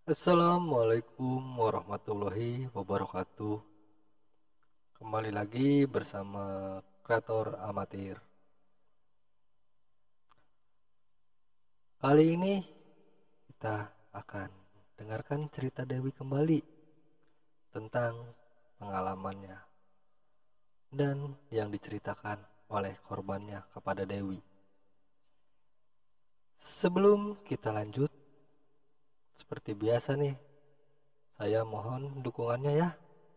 Assalamualaikum warahmatullahi wabarakatuh. Kembali lagi bersama kreator amatir. Kali ini kita akan dengarkan cerita Dewi kembali tentang pengalamannya dan yang diceritakan oleh korbannya kepada Dewi. Sebelum kita lanjut, seperti biasa nih, saya mohon dukungannya ya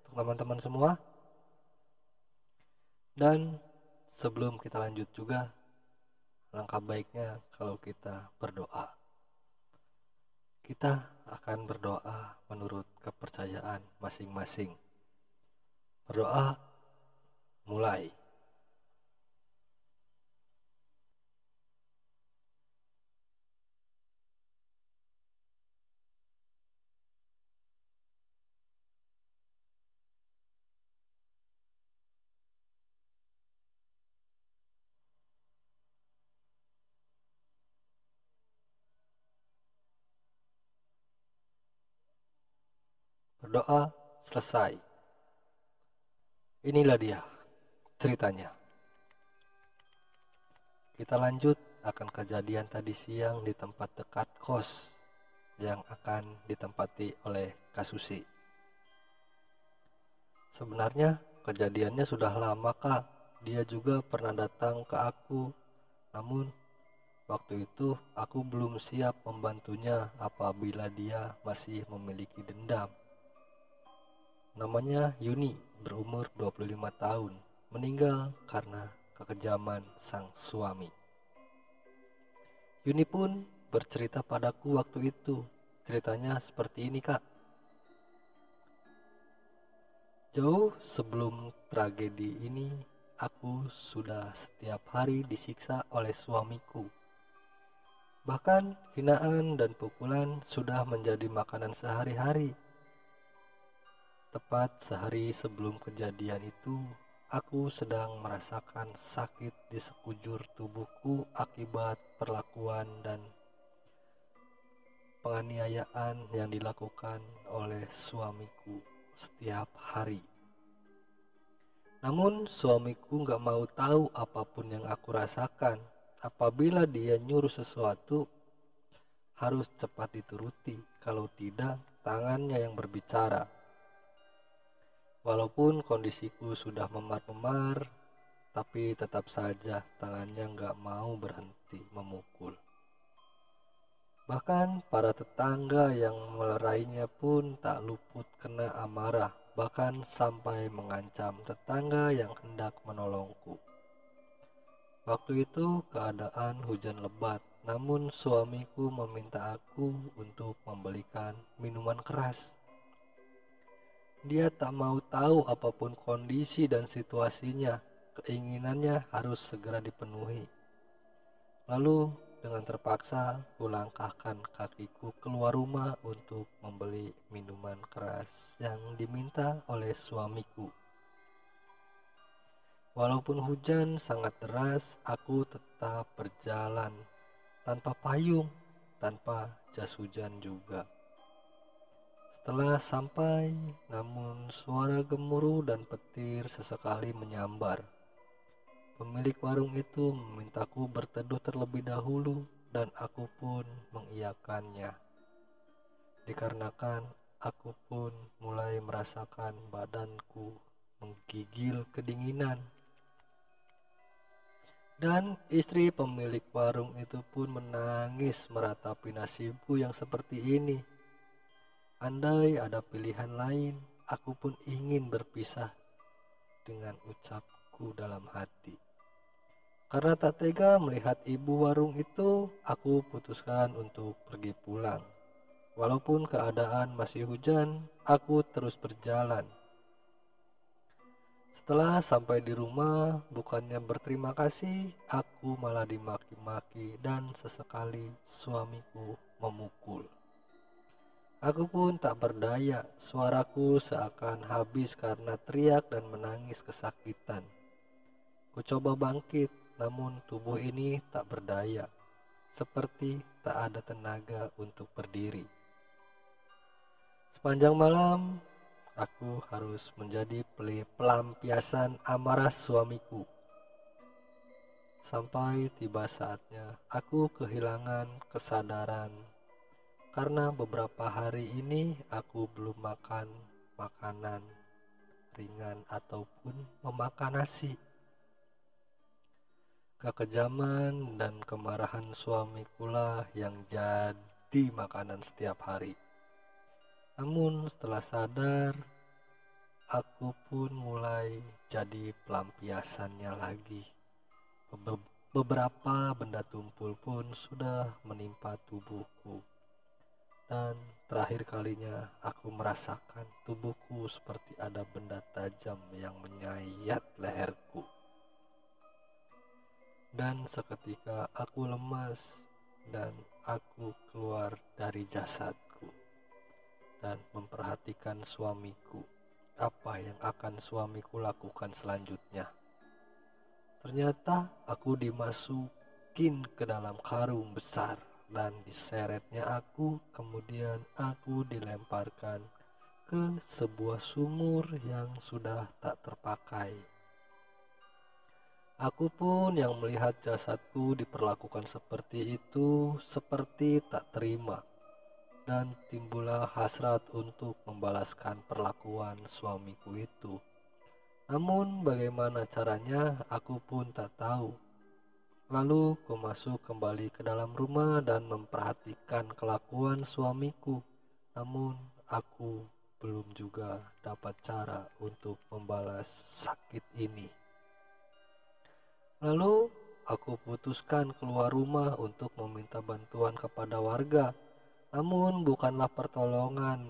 untuk teman-teman semua. Dan sebelum kita lanjut juga, langkah baiknya kalau kita berdoa. Kita akan berdoa menurut kepercayaan masing-masing. Berdoa mulai. Berdoa selesai. Inilah dia ceritanya. Kita lanjut akan kejadian tadi siang di tempat dekat kos yang akan ditempati oleh Kak Susi. Sebenarnya kejadiannya sudah lama, Kak. Dia juga pernah datang ke aku. Namun waktu itu aku belum siap membantunya apabila dia masih memiliki dendam. Namanya Yuni, berumur 25 tahun, meninggal karena kekejaman sang suami. Yuni pun bercerita padaku waktu itu. Ceritanya seperti ini, Kak. Jauh sebelum tragedi ini, aku sudah setiap hari disiksa oleh suamiku. Bahkan hinaan dan pukulan sudah menjadi makanan sehari-hari. Tepat sehari sebelum kejadian itu, aku sedang merasakan sakit di sekujur tubuhku akibat perlakuan dan penganiayaan yang dilakukan oleh suamiku setiap hari. Namun suamiku gak mau tahu apapun yang aku rasakan. Apabila dia nyuruh sesuatu, harus cepat dituruti. Kalau tidak, tangannya yang berbicara. Walaupun kondisiku sudah memar-memar, tapi tetap saja tangannya gak mau berhenti memukul. Bahkan para tetangga yang melerainya pun tak luput kena amarah, bahkan sampai mengancam tetangga yang hendak menolongku. Waktu itu keadaan hujan lebat, namun suamiku meminta aku untuk membelikan minuman keras. Dia tak mau tahu apapun kondisi dan situasinya, keinginannya harus segera dipenuhi. Lalu dengan terpaksa kulangkahkan kakiku keluar rumah untuk membeli minuman keras yang diminta oleh suamiku. Walaupun hujan sangat deras, aku tetap berjalan tanpa payung, tanpa jas hujan juga. Setelah sampai, namun suara gemuruh dan petir sesekali menyambar. Pemilik warung itu memintaku berteduh terlebih dahulu dan aku pun mengiyakannya. Dikarenakan aku pun mulai merasakan badanku menggigil kedinginan. Dan istri pemilik warung itu pun menangis meratapi nasibku yang seperti ini. Andai ada pilihan lain, aku pun ingin berpisah dengan ucapku dalam hati. Karena tak tega melihat ibu warung itu, aku putuskan untuk pergi pulang. Walaupun keadaan masih hujan, aku terus berjalan. Setelah sampai di rumah, bukannya berterima kasih, aku malah dimaki-maki dan sesekali suamiku memukul. Aku pun tak berdaya, suaraku seakan habis karena teriak dan menangis kesakitan. Ku coba bangkit, namun tubuh ini tak berdaya, seperti tak ada tenaga untuk berdiri. Sepanjang malam, aku harus menjadi pelampiasan amarah suamiku. Sampai tiba saatnya aku kehilangan kesadaran karena beberapa hari ini aku belum makan makanan ringan ataupun memakan nasi. Kekejaman dan kemarahan suamikulah yang jadi makanan setiap hari. Namun setelah sadar, aku pun mulai jadi pelampiasannya lagi. Beberapa benda tumpul pun sudah menimpa tubuhku. Dan terakhir kalinya aku merasakan tubuhku seperti ada benda tajam yang menyayat leherku. Dan seketika aku lemas dan aku keluar dari jasadku dan memperhatikan suamiku. Apa yang akan suamiku lakukan selanjutnya? Ternyata aku dimasukin ke dalam karung besar dan diseretnya aku, kemudian aku dilemparkan ke sebuah sumur yang sudah tak terpakai. Aku pun yang melihat jasadku diperlakukan seperti itu seperti tak terima, dan timbullah hasrat untuk membalaskan perlakuan suamiku itu. Namun bagaimana caranya aku pun tak tahu. Lalu ku masuk kembali ke dalam rumah dan memperhatikan kelakuan suamiku. Namun aku belum juga dapat cara untuk membalas sakit ini. Lalu aku putuskan keluar rumah untuk meminta bantuan kepada warga. Namun bukanlah pertolongan.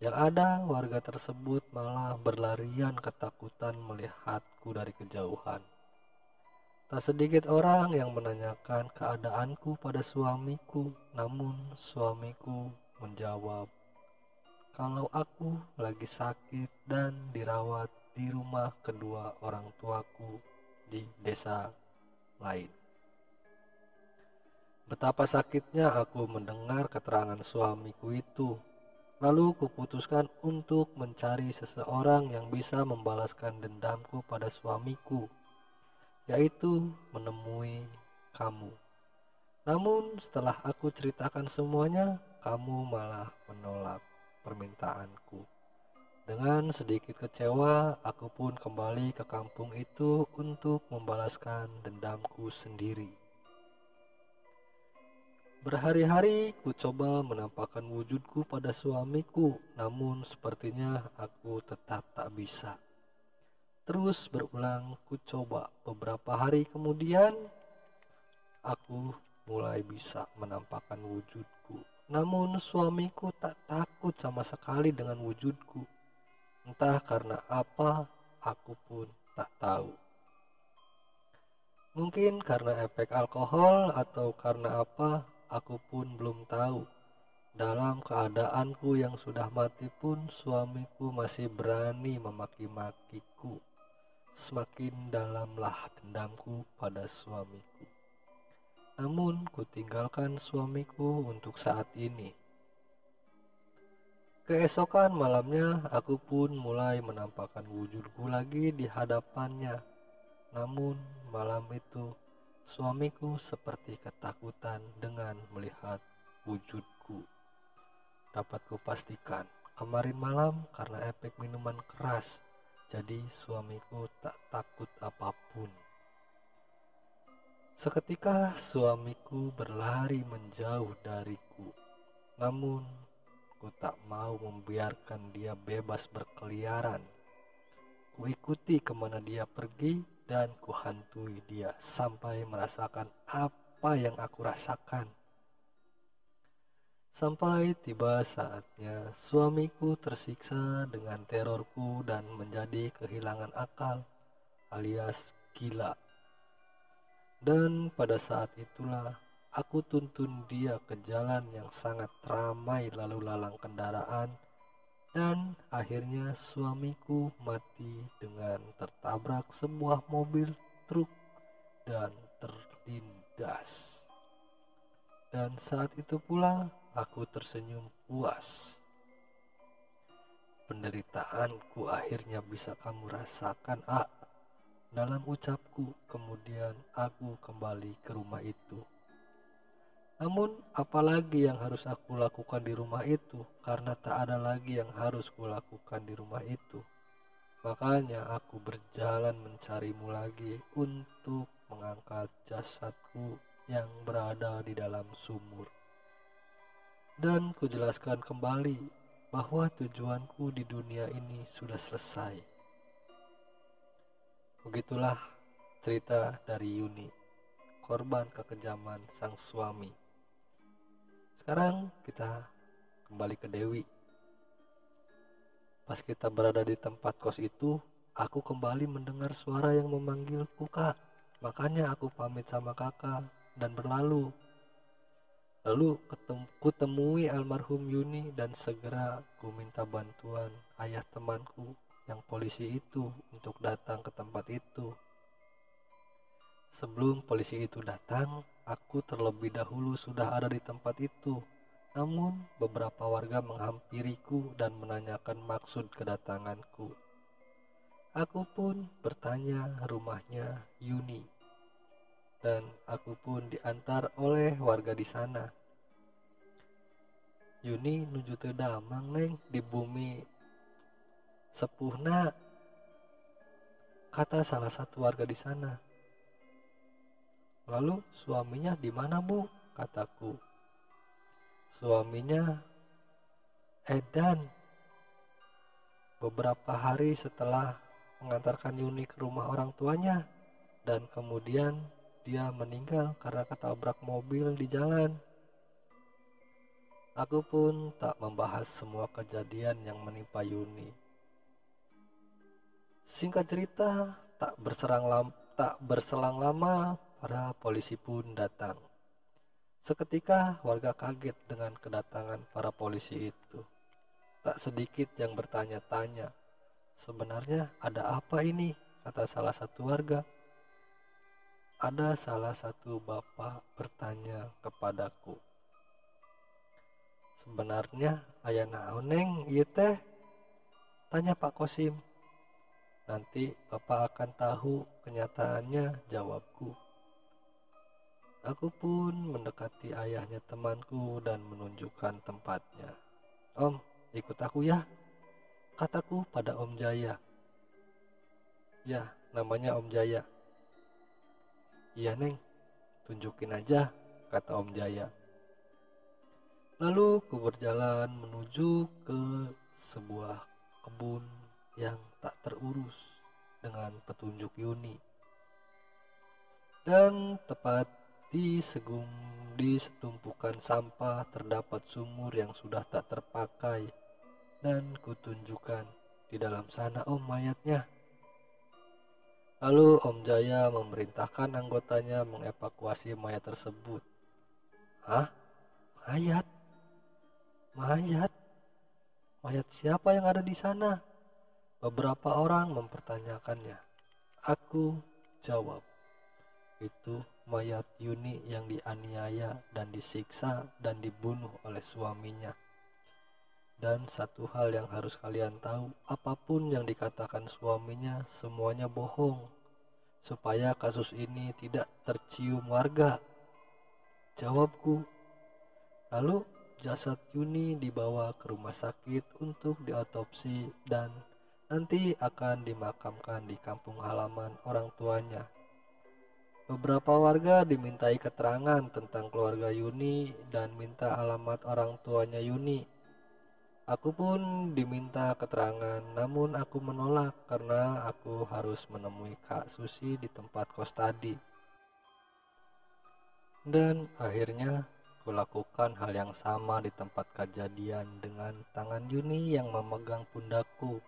Yang ada, warga tersebut malah berlarian ketakutan melihatku dari kejauhan. Tak sedikit orang yang menanyakan keadaanku pada suamiku, namun suamiku menjawab kalau aku lagi sakit dan dirawat di rumah kedua orang tuaku di desa lain. Betapa sakitnya aku mendengar keterangan suamiku itu. Lalu kuputuskan untuk mencari seseorang yang bisa membalaskan dendamku pada suamiku, yaitu menemui kamu. Namun setelah aku ceritakan semuanya, kamu malah menolak permintaanku. Dengan sedikit kecewa, aku pun kembali ke kampung itu untuk membalaskan dendamku sendiri. Berhari-hari ku coba menampakkan wujudku pada suamiku, namun sepertinya aku tetap tak bisa. Terus berulang ku coba. Beberapa hari kemudian, aku mulai bisa menampakkan wujudku. Namun suamiku tak takut sama sekali dengan wujudku. Entah karena apa, aku pun tak tahu. Mungkin karena efek alkohol atau karena apa, aku pun belum tahu. Dalam keadaanku yang sudah mati pun suamiku masih berani memaki-makiku. Semakin dalamlah dendamku pada suamiku. Namun ku tinggalkan suamiku untuk saat ini. Keesokan malamnya aku pun mulai menampakkan wujudku lagi di hadapannya. Namun malam itu suamiku seperti ketakutan dengan melihat wujudku. Dapat kupastikan kemarin malam karena efek minuman keras, jadi suamiku tak takut apapun. Seketika suamiku berlari menjauh dariku. Namun ku tak mau membiarkan dia bebas berkeliaran. Kuikuti kemana dia pergi dan kuhantui dia sampai merasakan apa yang aku rasakan. Sampai tiba saatnya suamiku tersiksa dengan terorku dan menjadi kehilangan akal alias gila. Dan pada saat itulah aku tuntun dia ke jalan yang sangat ramai lalu lalang kendaraan. Dan akhirnya suamiku mati dengan tertabrak sebuah mobil truk dan terlindas. Dan saat itu pula aku tersenyum puas. penderitaanku akhirnya bisa kamu rasakan, dalam ucapku. Kemudian aku kembali ke rumah itu. Namun apalagi yang harus aku lakukan di rumah itu, karena tak ada lagi yang harus kulakukan di rumah itu. Makanya aku berjalan mencarimu lagi untuk mengangkat jasadku yang berada di dalam sumur. Dan kujelaskan kembali bahwa tujuanku di dunia ini sudah selesai. Begitulah cerita dari Yuni, korban kekejaman sang suami. Sekarang kita kembali ke Dewi. Pas kita berada di tempat kos itu, aku kembali mendengar suara yang memanggilku, Kak. Makanya aku pamit sama kakak dan berlalu. Lalu kutemui almarhum Yuni dan segera ku minta bantuan ayah temanku yang polisi itu untuk datang ke tempat itu. Sebelum polisi itu datang, aku terlebih dahulu sudah ada di tempat itu. Namun beberapa warga menghampiriku dan menanyakan maksud kedatanganku. Aku pun bertanya rumahnya Yuni, dan aku pun diantar oleh warga di sana. Yuni nuju teu damang neng di bumi sepuhna, kata salah satu warga di sana. Lalu suaminya di mana, Bu? Kataku. Suaminya edan. Beberapa hari setelah mengantarkan Yuni ke rumah orang tuanya, dan kemudian dia meninggal karena ketabrak mobil di jalan. Aku pun tak membahas semua kejadian yang menimpa Yuni. Singkat cerita, tak berselang lama, para polisi pun datang. Seketika warga kaget dengan kedatangan para polisi itu. Tak sedikit yang bertanya-tanya, sebenarnya ada apa ini? Kata salah satu warga. Ada salah satu bapak bertanya kepadaku. Sebenarnya aya naon neng ieu teh? Tanya Pak Kosim. Nanti bapak akan tahu kenyataannya, jawabku. Aku pun mendekati ayahnya temanku dan menunjukkan tempatnya. Om, ikut aku ya, kataku pada Om Jaya. Ya, namanya Om Jaya. Iya neng, tunjukin aja, kata Om Jaya. Lalu ku berjalan menuju ke sebuah kebun yang tak terurus dengan petunjuk Yuni. Dan tepat di setumpukan sampah terdapat sumur yang sudah tak terpakai, dan kutunjukkan di dalam sana Om mayatnya. Lalu Om Jaya memerintahkan anggotanya mengevakuasi mayat tersebut. Hah? Mayat? Mayat? Mayat siapa yang ada di sana? Beberapa orang mempertanyakannya. Aku jawab, itu mayat Yuni yang dianiaya dan disiksa dan dibunuh oleh suaminya. Dan satu hal yang harus kalian tahu, apapun yang dikatakan suaminya semuanya bohong, supaya kasus ini tidak tercium warga, jawabku. Lalu jasad Yuni dibawa ke rumah sakit untuk diotopsi dan nanti akan dimakamkan di kampung halaman orang tuanya. Beberapa warga dimintai keterangan tentang keluarga Yuni dan minta alamat orang tuanya Yuni. Aku pun diminta keterangan, namun aku menolak karena aku harus menemui Kak Susi di tempat kos tadi. Dan akhirnya kulakukan hal yang sama di tempat kejadian dengan tangan Yuni yang memegang pundakku.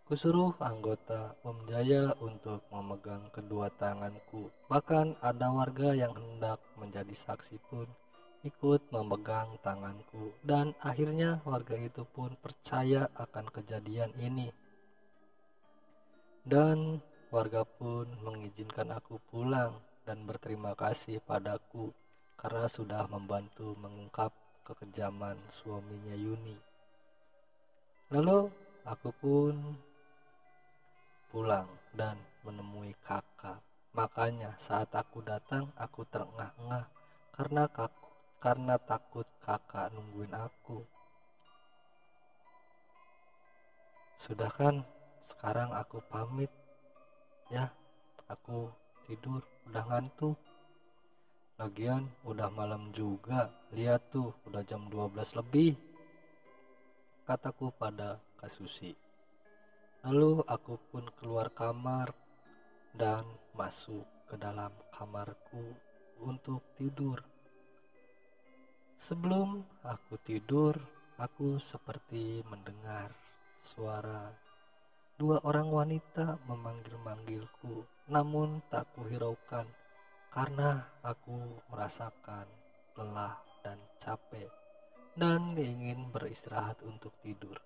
Kusuruh anggota Om Jaya untuk memegang kedua tanganku. Bahkan ada warga yang hendak menjadi saksi pun ikut memegang tanganku. Dan akhirnya warga itu pun percaya akan kejadian ini. Dan warga pun mengizinkan aku pulang dan berterima kasih padaku karena sudah membantu mengungkap kekejaman suaminya Yuni. Lalu aku pun pulang dan menemui kakak. Makanya saat aku datang, aku terengah-engah karena takut kakak nungguin aku. Sudah kan, sekarang aku pamit ya. Aku tidur, udah ngantuk. Lagian udah malam juga. Lihat tuh, udah jam 12 lebih, kataku pada Kak Susi. Lalu aku pun keluar kamar dan masuk ke dalam kamarku untuk tidur. Sebelum aku tidur, aku seperti mendengar suara dua orang wanita memanggil-manggilku, namun tak kuhiraukan karena aku merasakan lelah dan capek dan ingin beristirahat untuk tidur.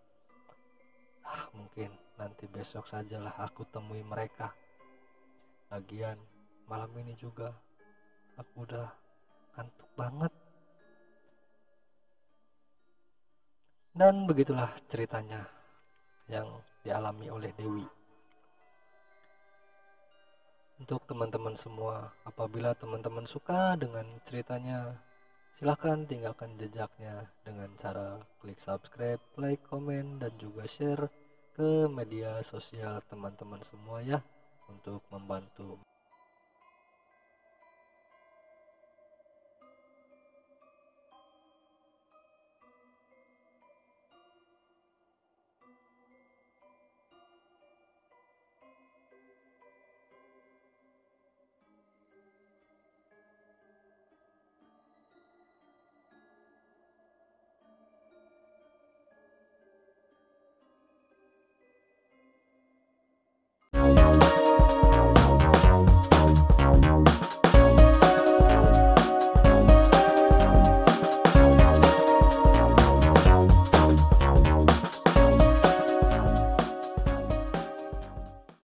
Mungkin nanti besok sajalah aku temui mereka. Lagian malam ini juga aku udah ngantuk banget. Dan begitulah ceritanya yang dialami oleh Dewi. Untuk teman-teman semua, apabila teman-teman suka dengan ceritanya, silahkan tinggalkan jejaknya dengan cara klik subscribe, like, komen, dan juga share ke media sosial teman-teman semua ya, untuk membantu